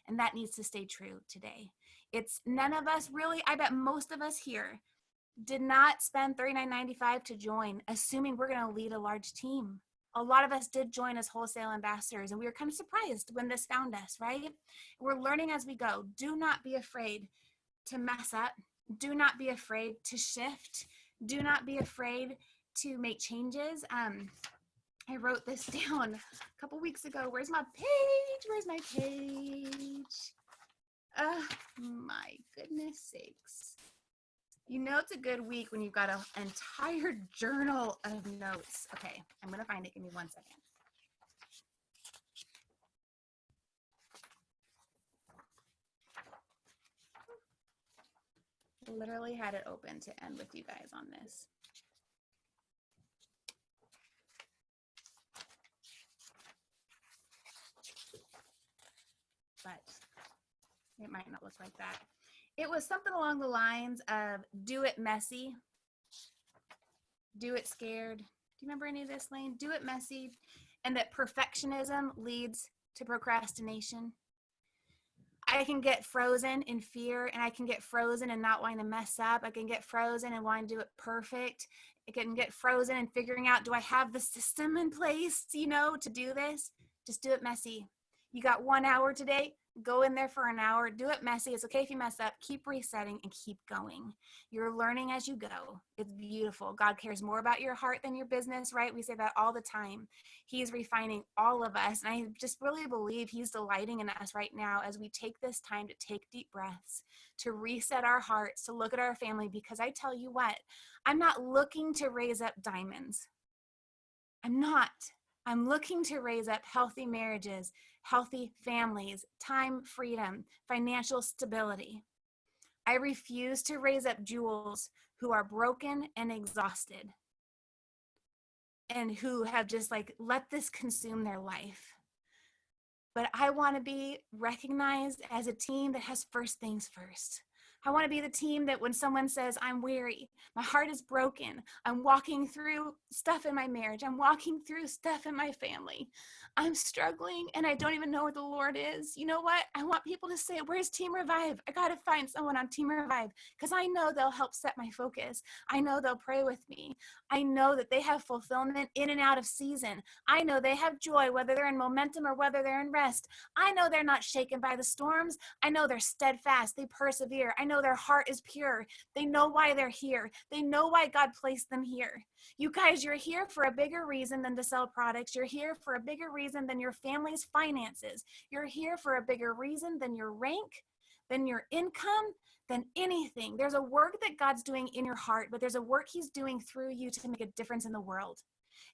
And that needs to stay true today. It's none of us really, I bet most of us here did not spend $39.95 to join, assuming we're going to lead a large team. A lot of us did join as wholesale ambassadors, and we were kind of surprised when this found us, right? We're learning as we go. Do not be afraid to mess up. Do not be afraid to shift. Do not be afraid to make changes. I wrote this down a couple weeks ago. Where's my page? Where's my page? My goodness sakes. You know it's a good week when you've got an entire journal of notes. Okay, I'm going to find it. Give me 1 second. I literally had it open to end with you guys on this. But it might not look like that. It was something along the lines of do it messy, do it scared. Do you remember any of this, Lane? Do it messy, and that perfectionism leads to procrastination. I can get frozen in fear, and I can get frozen and not wanting to mess up. I can get frozen and wanting to do it perfect. I can get frozen and figuring out, do I have the system in place, to do this? Just do it messy. You got 1 hour today, go in there for an hour, do it messy. It's okay if you mess up, keep resetting and keep going. You're learning as you go. It's beautiful. God cares more about your heart than your business, right? We say that all the time. He's refining all of us. And I just really believe he's delighting in us right now as we take this time to take deep breaths, to reset our hearts, to look at our family, because I tell you what, I'm not looking to raise up diamonds. I'm not. I'm looking to raise up healthy marriages, healthy families, time freedom, financial stability. I refuse to raise up jewels who are broken and exhausted and who have just let this consume their life. But I want to be recognized as a team that has first things first. I want to be the team that when someone says, I'm weary, my heart is broken, I'm walking through stuff in my marriage, I'm walking through stuff in my family, I'm struggling and I don't even know where the Lord is. You know what? I want people to say, where's Team Revive? I got to find someone on Team Revive because I know they'll help set my focus. I know they'll pray with me. I know that they have fulfillment in and out of season. I know they have joy, whether they're in momentum or whether they're in rest. I know they're not shaken by the storms. I know they're steadfast. They persevere. I know their heart is pure. They know why they're here. They know why God placed them here. You guys, you're here for a bigger reason than to sell products. You're here for a bigger reason than your family's finances. You're here for a bigger reason than your rank, than your income, than anything. There's a work that God's doing in your heart, but there's a work he's doing through you to make a difference in the world.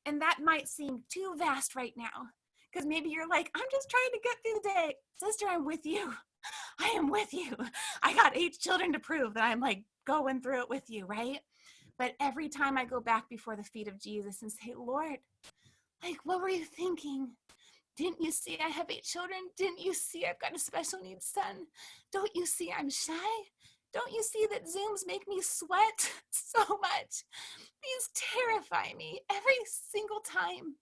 And that might seem too vast right now, because maybe you're like, I'm just trying to get through the day. Sister, I'm with you. I am with you. I got 8 children to prove that I'm going through it with you, right? But every time I go back before the feet of Jesus and say, Lord, what were you thinking? Didn't you see I have 8 children? Didn't you see I've got a special needs son? Don't you see I'm shy? Don't you see that Zooms make me sweat so much? These terrify me every single time.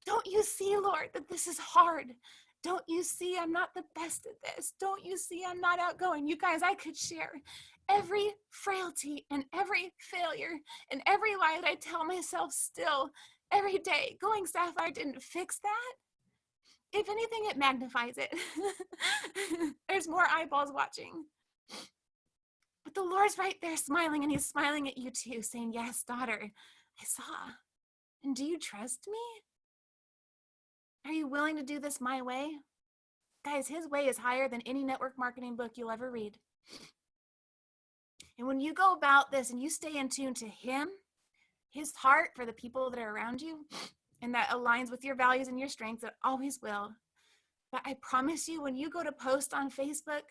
Don't you see, Lord, that this is hard? Don't you see I'm not the best at this? Don't you see I'm not outgoing? You guys, I could share every frailty and every failure and every lie that I tell myself still every day. Going Sapphire didn't fix that. If anything, it magnifies it. There's more eyeballs watching. But the Lord's right there smiling, and he's smiling at you too, saying, yes, daughter, I saw. And do you trust me? Are you willing to do this my way? Guys, his way is higher than any network marketing book you'll ever read. And when you go about this and you stay in tune to him, his heart for the people that are around you, and that aligns with your values and your strengths, it always will. But I promise you, when you go to post on Facebook,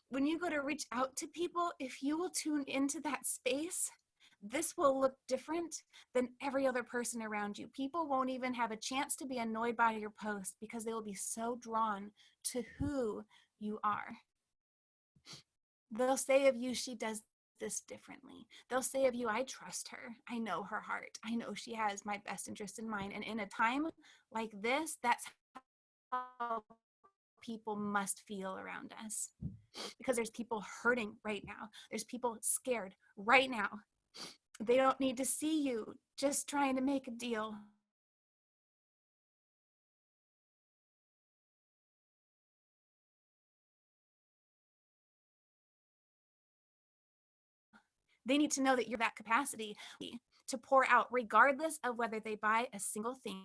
when you go to reach out to people, if you will tune into that space, this will look different than every other person around you. People won't even have a chance to be annoyed by your post because they will be so drawn to who you are. They'll say of you, she does this differently. They'll say of you, I trust her. I know her heart. I know she has my best interest in mind. And in a time like this, that's how people must feel around us, because there's people hurting right now. There's people scared right now. They don't need to see you just trying to make a deal. They need to know that you're that capacity to pour out, regardless of whether they buy a single thing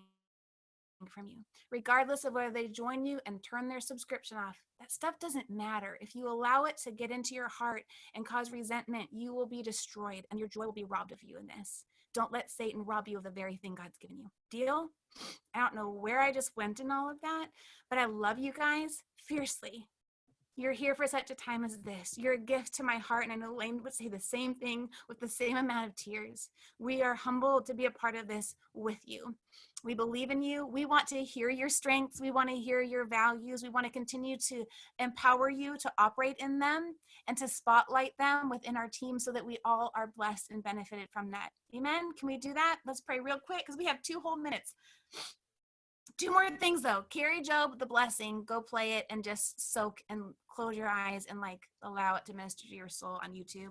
from you, regardless of whether they join you and turn their subscription off. That stuff doesn't matter. If you allow it to get into your heart and cause resentment, you will be destroyed and your joy will be robbed of you in this. Don't let Satan rob you of the very thing God's given you. Deal? I don't know where I just went in all of that, but I love you guys fiercely. You're here for such a time as this. You're a gift to my heart, and I know Lane would say the same thing with the same amount of tears. We are humbled to be a part of this with you. We believe in you. We want to hear your strengths. We want to hear your values. We want to continue to empower you to operate in them and to spotlight them within our team so that we all are blessed and benefited from that. Amen? Can we do that? Let's pray real quick because we have 2 whole minutes. 2 more things though. Carry Job, the blessing, go play it and just soak and close your eyes and allow it to minister to your soul on YouTube.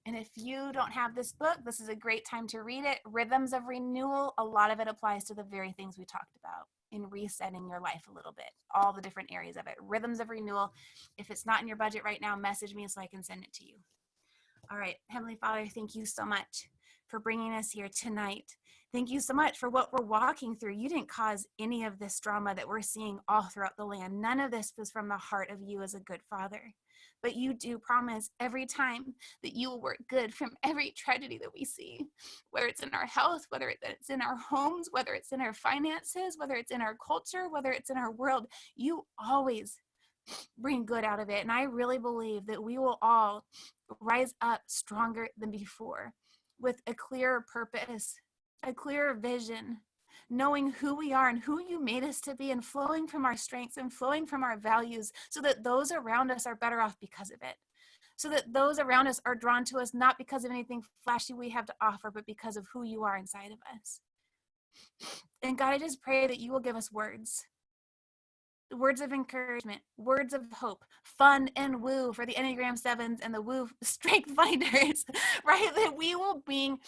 And if you don't have this book, this is a great time to read it. Rhythms of Renewal, a lot of it applies to the very things we talked about in resetting your life a little bit, all the different areas of it. Rhythms of Renewal. If it's not in your budget right now, message me so I can send it to you. All right, Heavenly Father, thank you so much for bringing us here tonight. Thank you so much for what we're walking through. You didn't cause any of this drama that we're seeing all throughout the land. None of this was from the heart of you as a good father. But you do promise every time that you will work good from every tragedy that we see, whether it's in our health, whether it's in our homes, whether it's in our finances, whether it's in our culture, whether it's in our world. You always bring good out of it. And I really believe that we will all rise up stronger than before with a clearer purpose, a clearer vision, knowing who we are and who you made us to be, and flowing from our strengths and flowing from our values so that those around us are better off because of it. So that those around us are drawn to us not because of anything flashy we have to offer, but because of who you are inside of us. And God, I just pray that you will give us words of encouragement, words of hope, fun and woo for the Enneagram 7s and the woo strength finders, right? That we will bring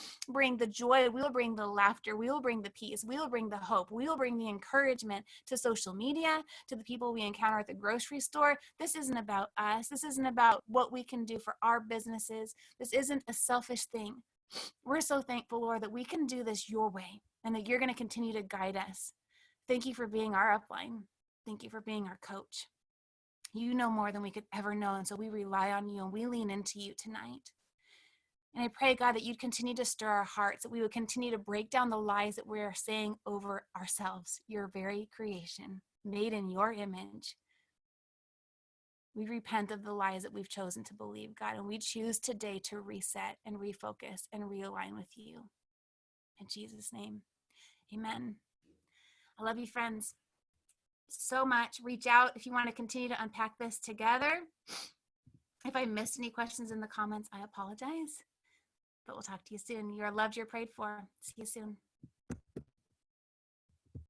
the joy, we will bring the laughter, we will bring the peace, we will bring the hope, we will bring the encouragement to social media, to the people we encounter at the grocery store. This isn't about us. This isn't about what we can do for our businesses. This isn't a selfish thing. We're so thankful, Lord, that we can do this your way and that you're going to continue to guide us. Thank you for being our upline. Thank you for being our coach. You know more than we could ever know, and so we rely on you and we lean into you tonight. And I pray, God, that you'd continue to stir our hearts, that we would continue to break down the lies that we're saying over ourselves, your very creation, made in your image. We repent of the lies that we've chosen to believe, God, and we choose today to reset and refocus and realign with you. In Jesus' name, amen. I love you, friends, so much. Reach out if you want to continue to unpack this together. If I missed any questions in the comments, I apologize, but we'll talk to you soon. You're loved, you're prayed for. See you soon.